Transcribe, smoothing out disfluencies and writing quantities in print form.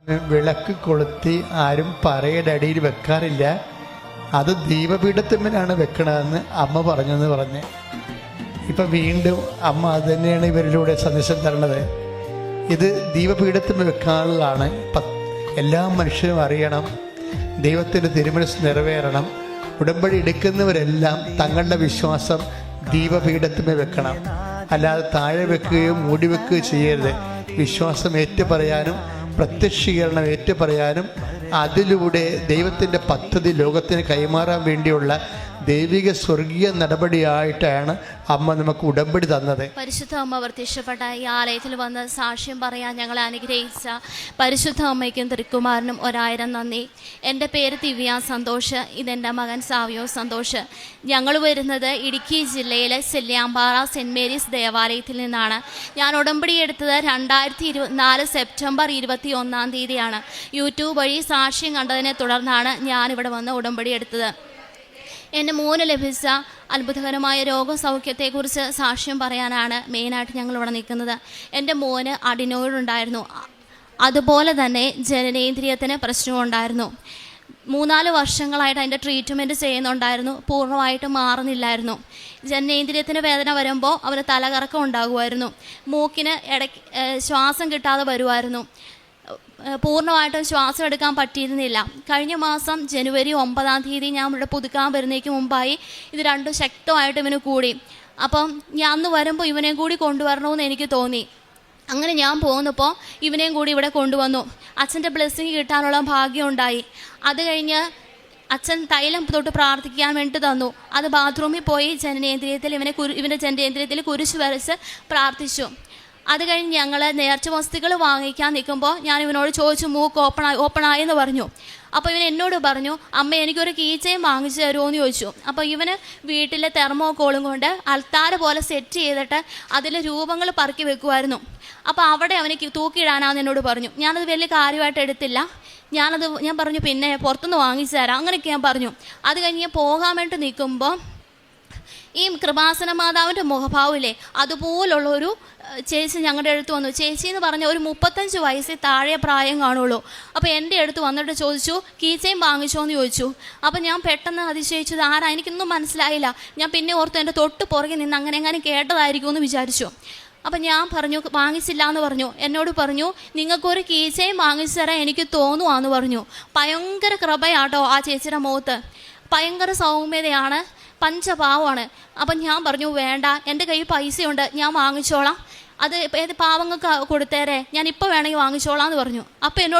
വിളക്ക് കൊളുത്തി ആരും പറയുടെ അടിയിൽ വെക്കാറില്ല, അത് ദീപപീഠത്തിന്മേലാണ് വെക്കണതെന്ന് അമ്മ പറഞ്ഞെന്ന് പറഞ്ഞ് ഇപ്പം വീണ്ടും അമ്മ അത് തന്നെയാണ് ഇവരിലൂടെ സന്ദേശം തരണത്. ഇത് ദീപപീഠത്തിന്മേൽ വെക്കാനുള്ളതാണ്. എല്ലാ മനുഷ്യരും അറിയണം, ദൈവത്തിൻ്റെ തിരുമനസ് നിറവേറണം. ഉടമ്പടി എടുക്കുന്നവരെല്ലാം തങ്ങളുടെ വിശ്വാസം ദീപപീഠത്തിന്മേൽ വെക്കണം, അല്ലാതെ താഴെ വെക്കുകയോ മൂടി വെക്കുകയോ ചെയ്യരുത്. വിശ്വാസം ഏറ്റുപറയാനും പ്രത്യക്ഷീകരണം ഏറ്റുപറയാനും അതിലൂടെ ദൈവത്തിൻ്റെ പദ്ധതി ലോകത്തിന് കൈമാറാൻ വേണ്ടിയുള്ള ദൈവിക സ്വർഗീയ നടപടിയായിട്ടാണ് അമ്മ നമുക്ക് ഉടമ്പടി തന്നത്. പരിശുദ്ധ അമ്മ പ്രത്യക്ഷപ്പെട്ട ഈ ആലയത്തിൽ വന്ന് സാക്ഷ്യം പറയാൻ ഞങ്ങളെ അനുഗ്രഹിച്ച പരിശുദ്ധ അമ്മയ്ക്കും തിരുക്കുമാരനും 1000 നന്ദി. എൻ്റെ പേര് ദിവ്യ സന്തോഷ്, ഇതെൻ്റെ മകൻ സാവിയോ സന്തോഷ്. ഞങ്ങൾ വരുന്നത് ഇടുക്കി ജില്ലയിലെ സെല്ലിയാമ്പാറ സെൻറ്റ് മേരീസ് ദേവാലയത്തിൽ നിന്നാണ്. ഞാൻ ഉടമ്പടി എടുത്തത് 2024 സെപ്റ്റംബർ 21-ാം തീയതിയാണ്. യൂട്യൂബ് വഴി സാക്ഷ്യം കണ്ടതിനെ തുടർന്നാണ് ഞാനിവിടെ വന്ന് ഉടമ്പടി എടുത്തത്. എൻ്റെ മോന് ലഭിച്ച അത്ഭുതകരമായ രോഗസൗഖ്യത്തെക്കുറിച്ച് സാക്ഷ്യം പറയാനാണ് മെയിനായിട്ട് ഞങ്ങളിവിടെ നിൽക്കുന്നത്. എൻ്റെ മോന് അഡിനോയിഡ് ഉണ്ടായിരുന്നു, അതുപോലെ തന്നെ ജനനേന്ദ്രിയത്തിന് പ്രശ്നമുണ്ടായിരുന്നു. 3-4 വർഷങ്ങളായിട്ട് അതിൻ്റെ ട്രീറ്റ്മെൻറ്റ് ചെയ്യുന്നുണ്ടായിരുന്നു, പൂർണ്ണമായിട്ട് മാറുന്നില്ലായിരുന്നു. ജനനേന്ദ്രിയത്തിന് വേദന വരുമ്പോൾ അവന് തലകറക്കം ഉണ്ടാകുമായിരുന്നു, മൂക്കിന് ഇടയ്ക്ക് ശ്വാസം കിട്ടാതെ വരുമായിരുന്നു, പൂർണ്ണമായിട്ടും ശ്വാസം എടുക്കാൻ പറ്റിയിരുന്നില്ല. കഴിഞ്ഞ മാസം ജനുവരി 9-ാം തീയതി ഞാൻ ഇവിടെ പുതുക്കാൻ വരുന്നതിന് മുമ്പായി ഇത് രണ്ടും ശക്തമായിട്ട് ഇവന് കൂടി. അപ്പം ഞാൻ അന്ന് വരുമ്പോൾ ഇവനെയും കൂടി കൊണ്ടുവരണമെന്ന് എനിക്ക് തോന്നി. അങ്ങനെ ഞാൻ പോകുന്നപ്പോൾ ഇവനെയും കൂടി ഇവിടെ കൊണ്ടുവന്നു. അച്ഛൻ്റെ ബ്ലെസ്സിങ് കിട്ടാനുള്ള ഭാഗ്യം ഉണ്ടായി. അത് കഴിഞ്ഞ് അച്ഛൻ തൈലം തൊട്ട് പ്രാർത്ഥിക്കാൻ വേണ്ടി തന്നു. അത് ബാത്റൂമിൽ പോയി ജനനേന്ദ്രിയത്തിൽ ഇവൻ്റെ ജനനേന്ദ്രിയത്തിൽ കുരിശ് വരച്ച് പ്രാർത്ഥിച്ചു. അത് കഴിഞ്ഞ് ഞങ്ങൾ നേർച്ച വസ്തുക്കൾ വാങ്ങിക്കാൻ നിൽക്കുമ്പോൾ ഞാൻ ഇവനോട് ചോദിച്ചു, മൂക്ക് ഓപ്പണായെന്ന് പറഞ്ഞു. അപ്പോൾ ഇവൻ എന്നോട് പറഞ്ഞു, അമ്മ എനിക്കൊരു കീ ചെയിൻ വാങ്ങിച്ചു തരുമോ എന്ന് ചോദിച്ചു. അപ്പോൾ ഇവന് വീട്ടിലെ തെർമോക്കോളും കൊണ്ട് അൾത്താര പോലെ സെറ്റ് ചെയ്തിട്ട് അതിൽ രൂപങ്ങൾ പറക്കി വെക്കുമായിരുന്നു. അപ്പോൾ അവിടെ അവന് തൂക്കിയിടാനാന്ന് എന്നോട് പറഞ്ഞു. ഞാനത് വലിയ കാര്യമായിട്ട് എടുത്തില്ല. ഞാൻ പറഞ്ഞു പിന്നെ പുറത്തുനിന്ന് വാങ്ങിച്ചു തരാം, അങ്ങനെയൊക്കെ ഞാൻ പറഞ്ഞു. അത് കഴിഞ്ഞ് ഞാൻ പോകാൻ വേണ്ടി നിൽക്കുമ്പോൾ ഈ കൃപാസന മാതാവിൻ്റെ മുഖഭാവില്ലേ അതുപോലുള്ളൊരു ചേച്ചി ഞങ്ങളുടെ അടുത്ത് വന്നു. ചേച്ചി എന്ന് പറഞ്ഞാൽ ഒരു 35 വയസ്സിൽ താഴെ പ്രായം കാണുള്ളൂ. അപ്പോൾ എൻ്റെ അടുത്ത് വന്നിട്ട് ചോദിച്ചു, കീ ചെയിൻ വാങ്ങിച്ചോ എന്ന് ചോദിച്ചു. അപ്പോൾ ഞാൻ പെട്ടെന്ന് അതിശയിച്ചത് ആരാ, എനിക്കൊന്നും മനസ്സിലായില്ല. ഞാൻ പിന്നെ ഓർത്തു എൻ്റെ തൊട്ട് പുറകെ നിന്ന് അങ്ങനെ എങ്ങനെ കേട്ടതായിരിക്കുമെന്ന് വിചാരിച്ചു. അപ്പം ഞാൻ പറഞ്ഞു വാങ്ങിച്ചില്ല എന്ന് പറഞ്ഞു. എന്നോട് പറഞ്ഞു, നിങ്ങൾക്കൊരു കീ ചെയിൻ വാങ്ങിച്ചു തരാൻ എനിക്ക് തോന്നുവാന്ന് പറഞ്ഞു. ഭയങ്കര കൃപയാട്ടോ ആ ചേച്ചിയുടെ മുഖത്ത്, ഭയങ്കര സൗമ്യതയാണ്, പഞ്ചപാവമാണ്. അപ്പം ഞാൻ പറഞ്ഞു വേണ്ട, എൻ്റെ കയ്യിൽ പൈസയുണ്ട്, ഞാൻ വാങ്ങിച്ചോളാം, അത് ഏത് പാവങ്ങൾക്ക് കൊടുത്തേരെ, ഞാൻ ഇപ്പോൾ വേണമെങ്കിൽ വാങ്ങിച്ചോളാം എന്ന് പറഞ്ഞു. അപ്പോൾ എന്നോട്